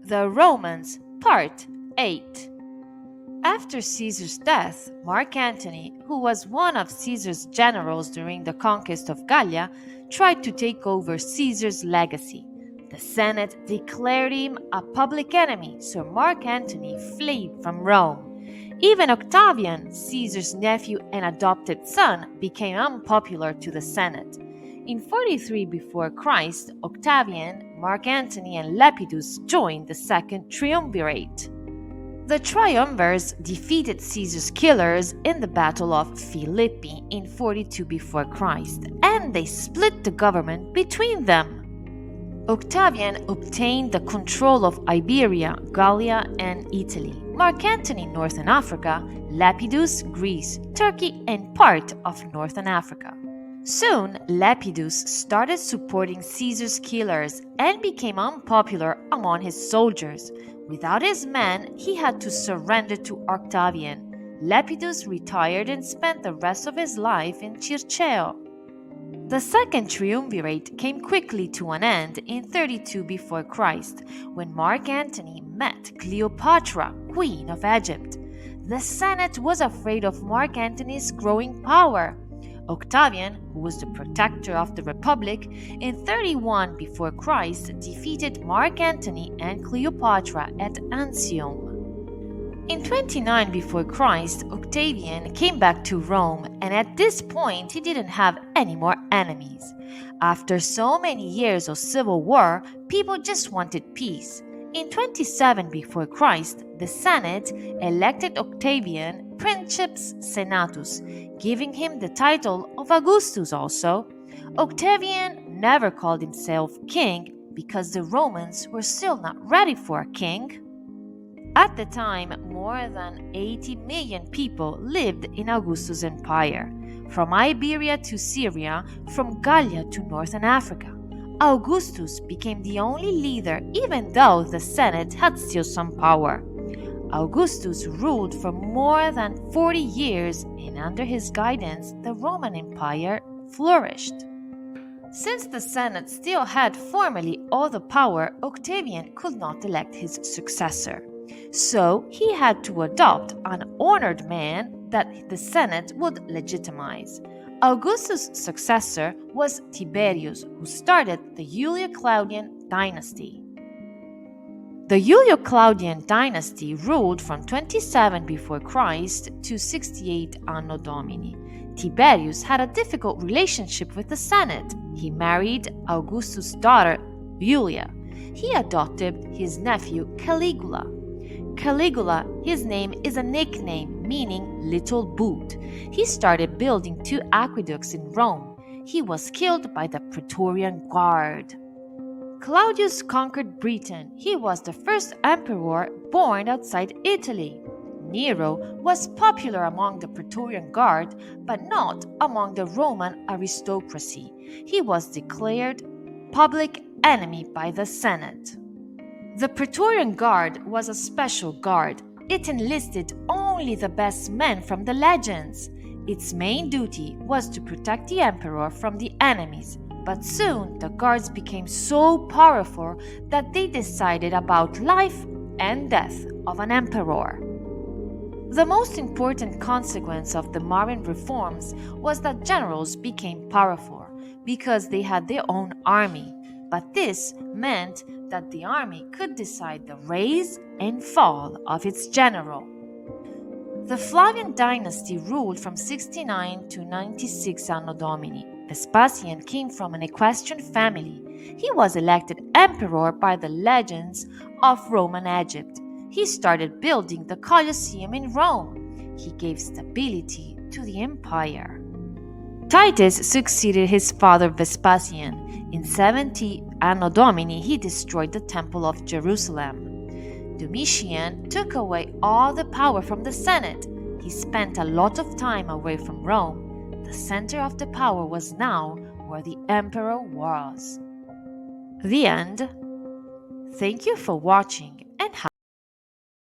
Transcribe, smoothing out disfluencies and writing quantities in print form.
The Romans, Part 8. After Caesar's death, Mark Antony, who was one of Caesar's generals during the conquest of Gallia, tried to take over Caesar's legacy. The Senate declared him a public enemy, so Mark Antony fled from Rome. Even Octavian, Caesar's nephew and adopted son, became unpopular to the Senate. In 43 before Christ, Octavian, Mark Antony, and Lepidus joined the Second Triumvirate. The Triumvirs defeated Caesar's killers in the Battle of Philippi in 42 before Christ, and they split the government between them. Octavian obtained the control of Iberia, Gallia, and Italy, Mark Antony Northern Africa, Lepidus Greece, Turkey, and part of Northern Africa. Soon, Lepidus started supporting Caesar's killers and became unpopular among his soldiers. Without his men, he had to surrender to Octavian. Lepidus retired and spent the rest of his life in Circeo. The Second Triumvirate came quickly to an end in 32 before Christ, when Mark Antony met Cleopatra, Queen of Egypt. The Senate was afraid of Mark Antony's growing power. Octavian, who was the protector of the Republic, in 31 before Christ defeated Mark Antony and Cleopatra at Antium. In 29 before Christ, Octavian came back to Rome, and at this point he didn't have any more enemies. After so many years of civil war, people just wanted peace. In 27 before Christ, the Senate elected Octavian Princeps Senatus, giving him the title of Augustus also. Octavian never called himself king because the Romans were still not ready for a king. At the time, more than 80 million people lived in Augustus' empire, from Iberia to Syria, from Gallia to Northern Africa. Augustus became the only leader even though the Senate had still some power. Augustus ruled for more than 40 years, and under his guidance, the Roman Empire flourished. Since the Senate still had formally all the power, Octavian could not elect his successor. So he had to adopt an honored man that the Senate would legitimize. Augustus' successor was Tiberius, who started the Julio-Claudian Dynasty. The Julio-Claudian dynasty ruled from 27 before Christ to 68 Anno Domini. Tiberius had a difficult relationship with the Senate. He married Augustus' daughter, Julia. He adopted his nephew, Caligula. Caligula, his name is a nickname meaning little boot. He started building 2 aqueducts in Rome. He was killed by the Praetorian Guard. Claudius conquered Britain. He was the first emperor born outside Italy. Nero was popular among the Praetorian Guard, but not among the Roman aristocracy. He was declared public enemy by the Senate. The Praetorian Guard was a special guard. It enlisted only the best men from the legions. Its main duty was to protect the emperor from the enemies. But soon the guards became so powerful that they decided about life and death of an emperor. The most important consequence of the Marian reforms was that generals became powerful because they had their own army. But this meant that the army could decide the rise and fall of its general. The Flavian dynasty ruled from 69 to 96 Anno Domini. Vespasian came from an equestrian family. He was elected emperor by the legions of Roman Egypt. He started building the Colosseum in Rome. He gave stability to the empire. Titus succeeded his father Vespasian. In 70 Anno Domini, he destroyed the Temple of Jerusalem. Domitian took away all the power from the Senate. He spent a lot of time away from Rome. The center of the power was now where the emperor was. The end. Thank you for watching and